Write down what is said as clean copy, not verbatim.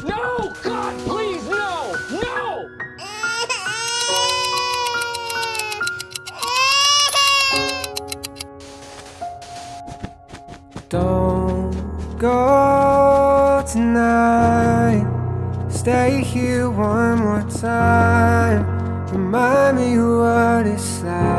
No! God, please, no! No! Don't go tonight. Stay here one more time. Remind me what it's like.